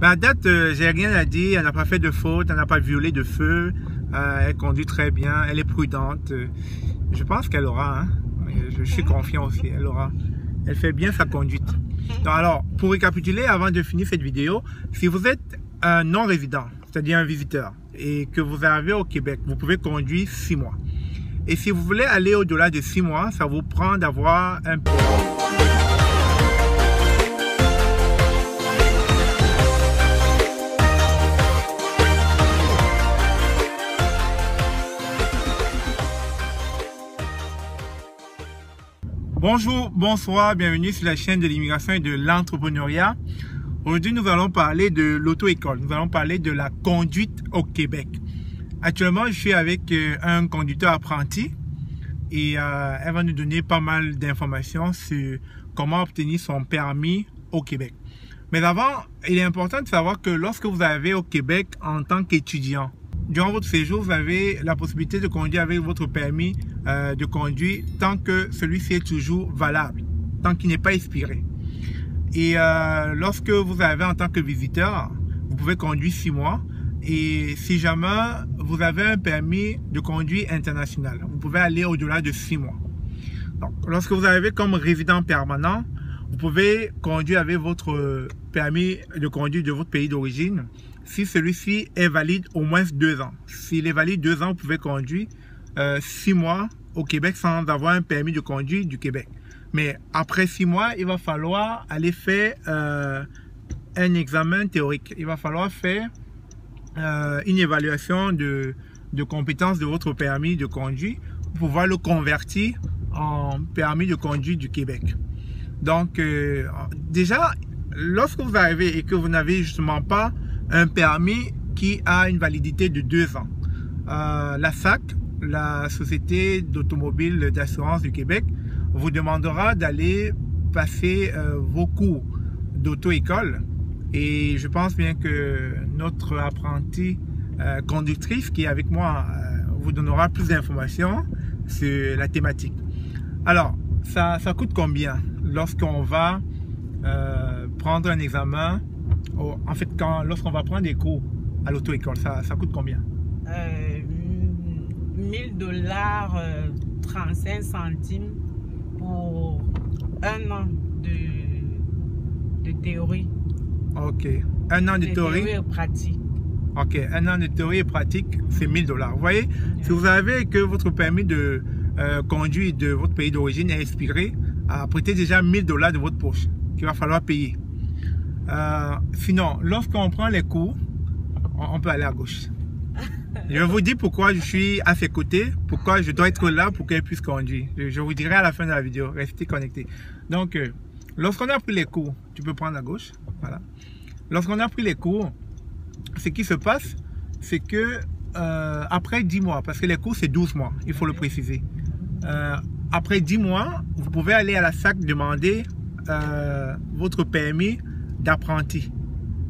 Ben, à date, j'ai rien à dire. Elle n'a pas fait de faute, elle n'a pas violé de feu. Elle conduit très bien, elle est prudente. Je pense qu'elle aura, hein. Je suis confiant aussi, elle aura. Elle fait bien sa conduite. Donc, alors, pour récapituler, avant de finir cette vidéo, si vous êtes un non-résident, c'est-à-dire un visiteur, et que vous arrivez au Québec, vous pouvez conduire 6 mois. Et si vous voulez aller au-delà de 6 mois, ça vous prend d'avoir un peu... Bonjour, bonsoir, bienvenue sur la chaîne de l'immigration et de l'entrepreneuriat. Aujourd'hui, nous allons parler de l'auto-école. Nous allons parler de la conduite au Québec. Actuellement, je suis avec un conducteur apprenti et elle va nous donner pas mal d'informations sur comment obtenir son permis au Québec. Mais avant, il est important de savoir que lorsque vous arrivez au Québec en tant qu'étudiant, durant votre séjour, vous avez la possibilité de conduire avec votre permis de conduire tant que celui-ci est toujours valable, tant qu'il n'est pas expiré. Et lorsque vous arrivez en tant que visiteur, vous pouvez conduire 6 mois. Et si jamais vous avez un permis de conduire international, vous pouvez aller au-delà de 6 mois. Donc, lorsque vous arrivez comme résident permanent, vous pouvez conduire avec votre permis de conduire de votre pays d'origine si celui-ci est valide au moins 2 ans. S'il est valide 2 ans, vous pouvez conduire 6 mois au Québec sans avoir un permis de conduire du Québec. Mais après 6 mois, il va falloir aller faire un examen théorique. Il va falloir faire une évaluation de compétences de votre permis de conduire pour pouvoir le convertir en permis de conduire du Québec. Donc, déjà, lorsque vous arrivez et que vous n'avez justement pas un permis qui a une validité de 2 ans, la SAC, la Société d'automobile d'assurance du Québec, vous demandera d'aller passer vos cours d'auto-école. Et je pense bien que notre apprentie conductrice qui est avec moi vous donnera plus d'informations sur la thématique. Alors, ça coûte combien lorsqu'on va prendre un examen? En fait, lorsqu'on va prendre des cours à l'auto-école, ça coûte combien? 1000 $, 35 centimes pour 1 an de théorie. Ok. 1 an de théorie et pratique. Ok. 1 an de théorie et pratique, c'est 1000 $. Vous voyez, si vous avez que votre permis de conduire de votre pays d'origine est expiré, prêtez déjà 1000 $ de votre poche qu'il va falloir payer. Sinon, lorsqu'on prend les cours, on peut aller à gauche. Je vous dis pourquoi je suis à ses côtés, pourquoi je dois être là pour qu'elle puisse conduire. Je vous dirai à la fin de la vidéo, restez connectés. Donc, lorsqu'on a pris les cours, tu peux prendre à gauche. Voilà. Lorsqu'on a pris les cours, ce qui se passe, c'est que après 10 mois, parce que les cours c'est 12 mois, il faut le préciser. Après 10 mois, vous pouvez aller à la SAC demander votre permis d'apprenti.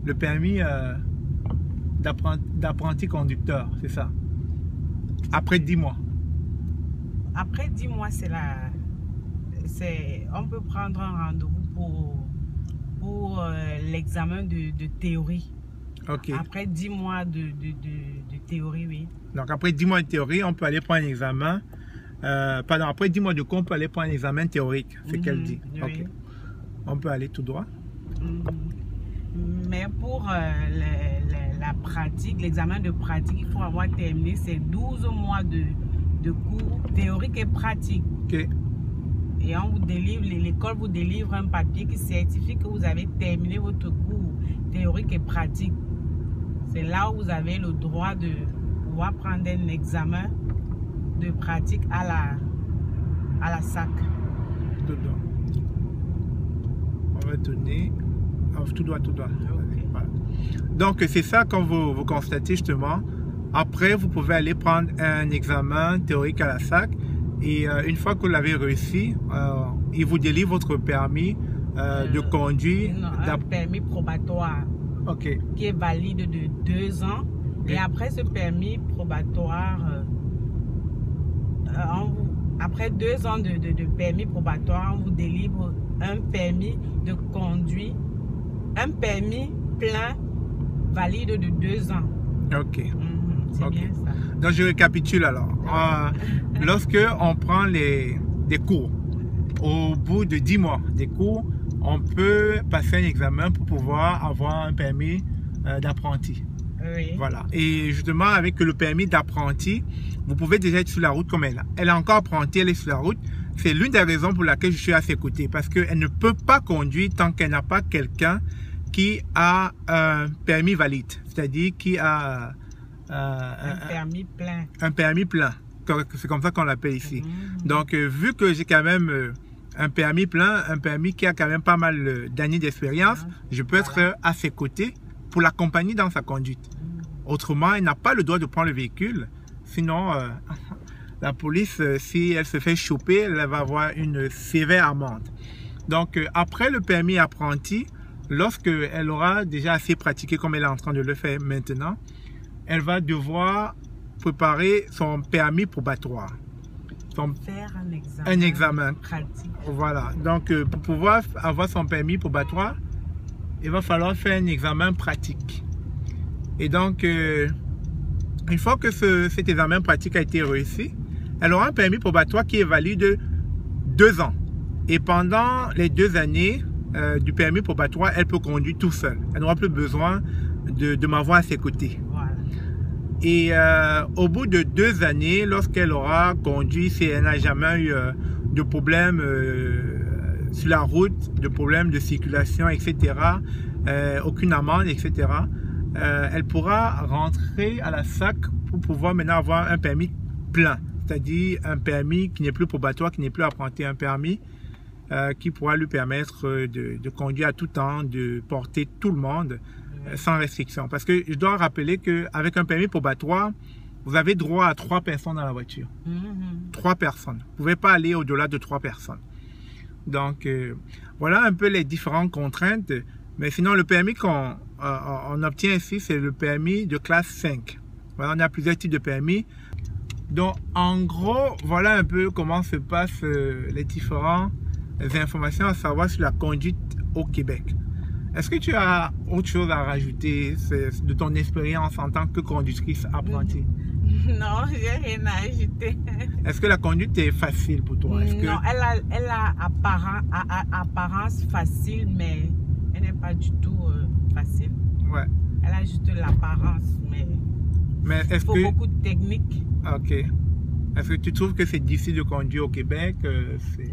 Le permis d'apprenti conducteur, c'est ça. Après 10 mois. Après 10 mois, on peut prendre un rendez-vous pour l'examen de théorie. Okay. Après 10 mois de théorie, oui. Donc après 10 mois de théorie, on peut aller prendre un examen. Pardon, après 10 mois de cours, on peut aller prendre un examen théorique, c'est qu'elle dit. Oui. Okay. On peut aller tout droit. Mais pour la pratique, l'examen de pratique, il faut avoir terminé ces 12 mois de cours théoriques et pratiques. Okay. Et on vous délivre, l'école vous délivre un papier qui certifie que vous avez terminé votre cours théorique et pratique. C'est là où vous avez le droit de pouvoir prendre un examen de pratique à la SAC. Tout droit. On va tourner. Tout droit, tout droit. Okay. Voilà. Donc, c'est ça quand vous constatez justement. Après, vous pouvez aller prendre un examen théorique à la SAC. Et une fois que vous l'avez réussi, il vous délivre votre permis de conduire. Un permis probatoire. Okay. Qui est valide de 2 ans. Okay. Et après ce permis probatoire, après 2 ans de permis probatoire, on vous délivre un permis de conduire, un permis plein valide de 2 ans. Ok. C'est Ok. bien ça. Donc, je récapitule alors. Lorsque on prend des cours, au bout de 10 mois des cours, on peut passer un examen pour pouvoir avoir un permis d'apprenti. Oui. Voilà. Et justement, avec le permis d'apprenti, vous pouvez déjà être sur la route comme elle. Elle est encore apprentie, elle est sur la route. C'est l'une des raisons pour laquelle je suis à ses côtés. Parce qu'elle ne peut pas conduire tant qu'elle n'a pas quelqu'un qui a un permis valide. C'est-à-dire qui a Un permis plein. un permis plein. C'est comme ça qu'on l'appelle ici. Donc, vu que j'ai quand même un permis plein, un permis qui a quand même pas mal d'années d'expérience, je peux être à ses côtés pour l'accompagner dans sa conduite. Autrement, elle n'a pas le droit de prendre le véhicule. Sinon, la police, si elle se fait choper, elle va avoir une sévère amende. Donc, après le permis apprenti, lorsqu'elle aura déjà assez pratiqué comme elle est en train de le faire maintenant, elle va devoir préparer son permis probatoire. Faire un examen pratique. Voilà. Donc, pour pouvoir avoir son permis probatoire, il va falloir faire un examen pratique. Et donc, une fois que cet examen pratique a été réussi, elle aura un permis probatoire qui est valide de 2 ans. Et pendant les 2 années du permis probatoire, elle peut conduire tout seul. Elle n'aura plus besoin de m'avoir à ses côtés. Voilà. Et au bout de 2 années, lorsqu'elle aura conduit, si elle n'a jamais eu de problème sur la route, de problème de circulation, etc., aucune amende, etc., elle pourra rentrer à la SAC pour pouvoir maintenant avoir un permis plein, c'est-à-dire un permis qui n'est plus probatoire, qui n'est plus apprenti, un permis qui pourra lui permettre de conduire à tout temps, de porter tout le monde sans restriction. Parce que je dois rappeler qu'avec un permis probatoire, vous avez droit à 3 personnes dans la voiture. 3 personnes. Vous ne pouvez pas aller au-delà de 3 personnes. Donc, voilà un peu les différentes contraintes. Mais sinon, le permis qu'on obtient ici, c'est le permis de classe 5. Voilà, on a plusieurs types de permis. Donc, en gros, voilà un peu comment se passent les différentes informations à savoir sur la conduite au Québec. Est-ce que tu as autre chose à rajouter de ton expérience en tant que conductrice apprentie? Non, j'ai rien à ajouter. Est-ce que la conduite est facile pour toi? Non, elle a apparence facile, mais elle n'est pas du tout facile. Ouais. Elle a juste l'apparence, mais il faut beaucoup de technique. Ok. Est-ce que tu trouves que c'est difficile de conduire au Québec?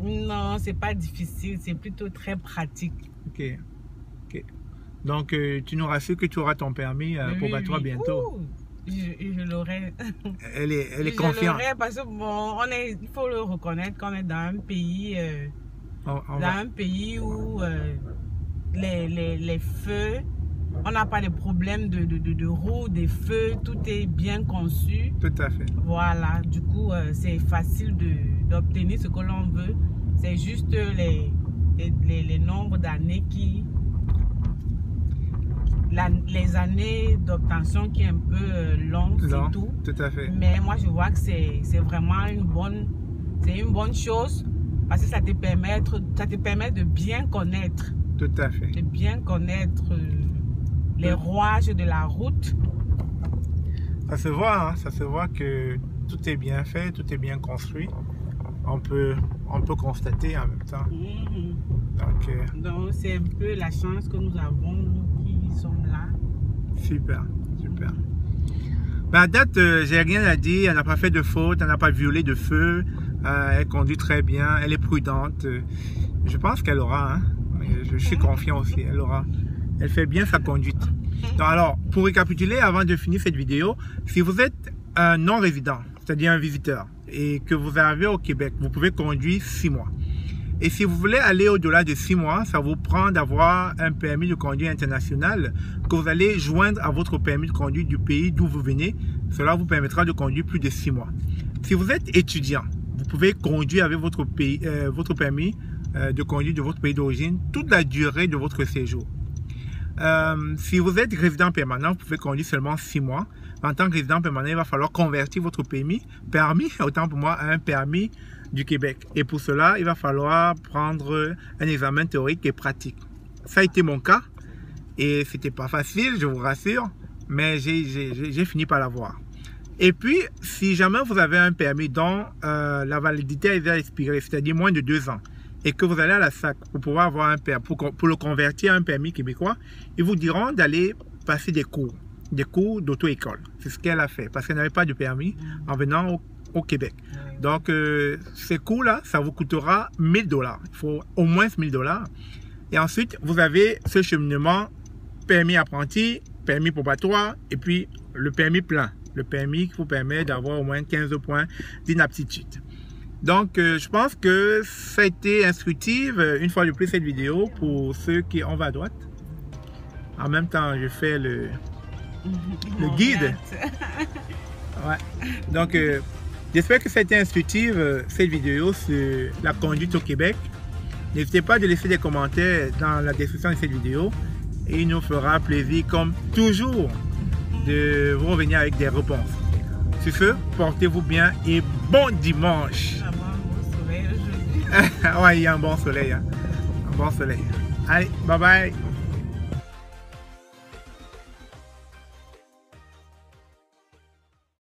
Non, c'est pas difficile, c'est plutôt très pratique. Ok. Ok. Donc, tu nous rassures que tu auras ton permis probatoire bientôt? Ouh, je l'aurai. Elle est confiante. Je l'aurai parce que bon, il faut le reconnaître qu'on est dans un pays, où les feux, on n'a pas de problème de roue, des feux, tout est bien conçu. Tout à fait. Voilà, du coup, c'est facile d'obtenir ce que l'on veut. C'est juste les nombres d'années les années d'obtention qui est un peu long, c'est tout. Tout à fait. Mais moi, je vois que c'est vraiment une bonne chose parce que ça te permet de bien connaître. Tout à fait. De bien connaître les rouages de la route. Ça se voit, hein? Ça se voit que tout est bien fait, tout est bien construit. On peut constater en même temps. Donc c'est un peu la chance que nous avons, nous qui sommes là. Super, super. Ben à date, j'ai rien à dire. Elle n'a pas fait de faute, elle n'a pas violé de feu. Elle conduit très bien, elle est prudente. Je pense qu'elle aura, hein? Je suis confiant aussi, elle aura. Elle fait bien sa conduite. Donc, alors, pour récapituler, avant de finir cette vidéo, si vous êtes un non-résident, c'est-à-dire un visiteur, et que vous arrivez au Québec, vous pouvez conduire 6 mois. Et si vous voulez aller au-delà de 6 mois, ça vous prend d'avoir un permis de conduire international que vous allez joindre à votre permis de conduire du pays d'où vous venez. Cela vous permettra de conduire plus de 6 mois. Si vous êtes étudiant, vous pouvez conduire avec votre permis de conduire de votre pays d'origine toute la durée de votre séjour. Si vous êtes résident permanent, vous pouvez conduire seulement 6 mois. En tant que résident permanent, il va falloir convertir votre permis, autant pour moi, à un permis du Québec. Et pour cela, il va falloir prendre un examen théorique et pratique. Ça a été mon cas. Et c'était pas facile, je vous rassure, mais j'ai fini par l'avoir. Et puis, si jamais vous avez un permis dont la validité est expirée, c'est-à-dire moins de 2 ans, et que vous allez à la SAC pour pouvoir avoir un permis, pour le convertir à un permis québécois, ils vous diront d'aller passer des cours d'auto-école. C'est ce qu'elle a fait, parce qu'elle n'avait pas de permis en venant au Québec. Donc, ces cours-là, ça vous coûtera 1000 $. Il faut au moins 1000 $. Et ensuite, vous avez ce cheminement permis apprenti, permis probatoire, et puis le permis plein. Le permis qui vous permet d'avoir au moins 15 points d'inaptitude. Donc, je pense que ça a été instructif, une fois de plus, cette vidéo, pour ceux qui en vont à droite. En même temps, je fais le guide. Ouais. Donc, j'espère que ça a été instructif, cette vidéo sur la conduite au Québec. N'hésitez pas à laisser des commentaires dans la description de cette vidéo. Et il nous fera plaisir, comme toujours, de vous revenir avec des réponses. Sur ce, portez-vous bien et bon dimanche. Il y a un bon soleil aujourd'hui. Ouais, il y a un bon soleil. Hein. Un bon soleil. Allez, bye bye.